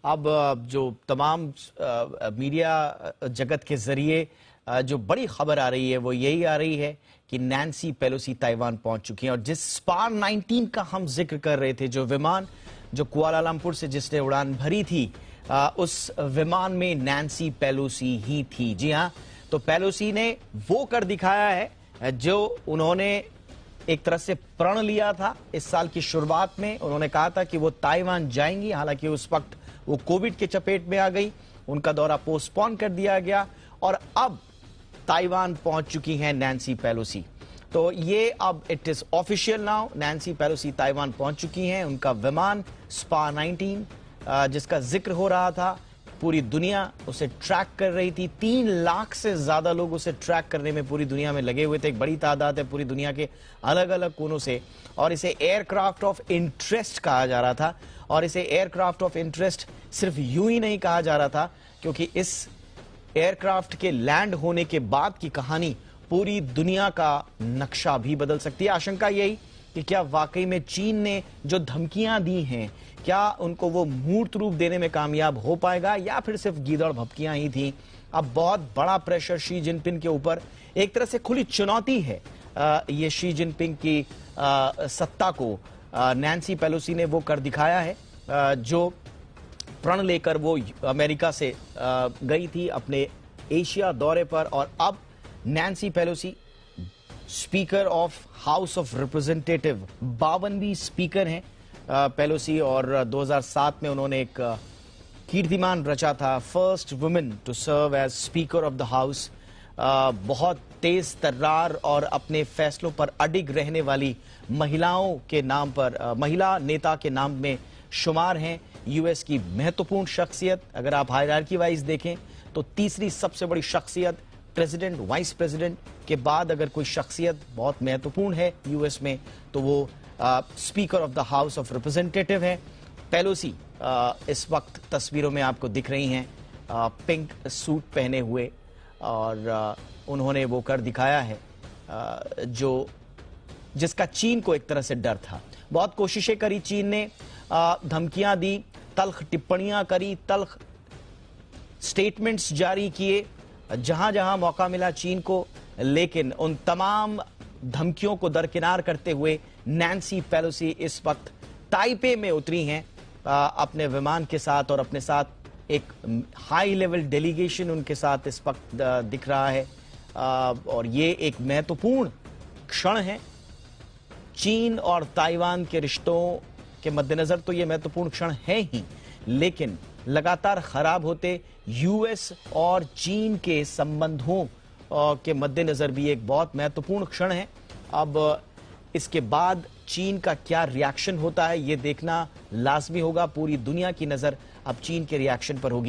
अब जो तमाम मीडिया जगत के जरिए जो बड़ी खबर आ रही है वो यही आ रही है कि नैन्सी पेलोसी ताइवान पहुंच चुकी हैं। और जिस स्पार 19 का हम जिक्र कर रहे थे, जो विमान जो कुआलालंपुर से जिसने उड़ान भरी थी, उस विमान में नैन्सी पेलोसी ही थी। जी हां, तो पेलोसी ने वो कर दिखाया है जो उन्होंने एक तरह से प्रण लिया था। इस साल की शुरुआत में उन्होंने कहा था कि वो ताइवान जाएंगी, हालांकि उस वक्त वो कोविड के चपेट में आ गई, उनका दौरा पोस्टपोन कर दिया गया और अब ताइवान पहुंच चुकी हैं नैन्सी पेलोसी। तो ये अब it is official now, Nancy Pelosi Taiwan पहुंच चुकी हैं। उनका विमान स्पार 19 जिसका जिक्र हो रहा था, पूरी दुनिया उसे ट्रैक कर रही थी। 3 लाख से ज्यादा लोग उसे ट्रैक करने में पूरी दुनिया में लगे हुए थे। एक बड़ी तादाद है पूरी दुनिया के अलग अलग कोनों से, और इसे एयरक्राफ्ट ऑफ इंटरेस्ट कहा जा रहा था। और इसे एयरक्राफ्ट ऑफ इंटरेस्ट सिर्फ यूं ही नहीं कहा जा रहा था, क्योंकि इस एयरक्राफ्ट के लैंड होने के बाद की कहानी पूरी दुनिया का नक्शा भी बदल सकती है। आशंका यही कि क्या वाकई में चीन ने जो धमकियां दी हैं, क्या उनको वो मूर्त रूप देने में कामयाब हो पाएगा या फिर सिर्फ गीदड़ भभकियां ही थी। अब बहुत बड़ा प्रेशर शी जिनपिंग के ऊपर, एक तरह से खुली चुनौती है ये शी जिनपिंग की सत्ता को। नैन्सी पेलोसी ने वो कर दिखाया है जो प्रण लेकर वो अमेरिका से गई थी अपने एशिया दौरे पर। और अब Nancy Pelosi speaker of house of representative, 52वीं स्पीकर हैं पेलोसी, और 2007 में उन्होंने एक कीर्तिमान रचा था, first women to serve as speaker of the house. बहुत तेज तर्रार और अपने फैसलों पर अडिग रहने वाली महिलाओं के नाम पर, महिला नेता के नाम में शुमार हैं। यूएस की महत्वपूर्ण शख्सियत, अगर आप हायरार्की वाइज देखें तो तीसरी सबसे बड़ी शख्सियत, प्रेसिडेंट वाइस प्रेसिडेंट के बाद अगर कोई शख्सियत बहुत महत्वपूर्ण है यूएस में तो वो speaker of the house of representative है। पेलोसी इस वक्त तस्वीरों में आपको दिख रही हैं पिंक सूट पहने हुए, और उन्होंने वो कर दिखाया है जो जिसका चीन को एक तरह से डर था। बहुत कोशिशें करी चीन ने, धमकियां दी, तल्ख टिप्पणियां करी, तल्ख स्टेटमेंट्स जारी किए जहां जहां मौका मिला चीन को, लेकिन उन तमाम धमकियों को दरकिनार करते हुए नैन्सी पेलोसी इस वक्त ताइपे में उतरी हैं अपने विमान के साथ, और अपने साथ एक हाई लेवल डेलीगेशन उनके साथ इस वक्त दिख रहा है। और ये एक महत्वपूर्ण क्षण है चीन और ताइवान के रिश्तों के मद्देनजर। तो ये महत्वपूर्ण क्षण है ही, लेकिन लगातार खराब होते यूएस और चीन के संबंधों के मद्देनजर भी एक बहुत महत्वपूर्ण क्षण है। अब इसके बाद चीन का क्या रिएक्शन होता है ये देखना लाजमी होगा। पूरी दुनिया की नजर अब चीन के रिएक्शन पर होगी।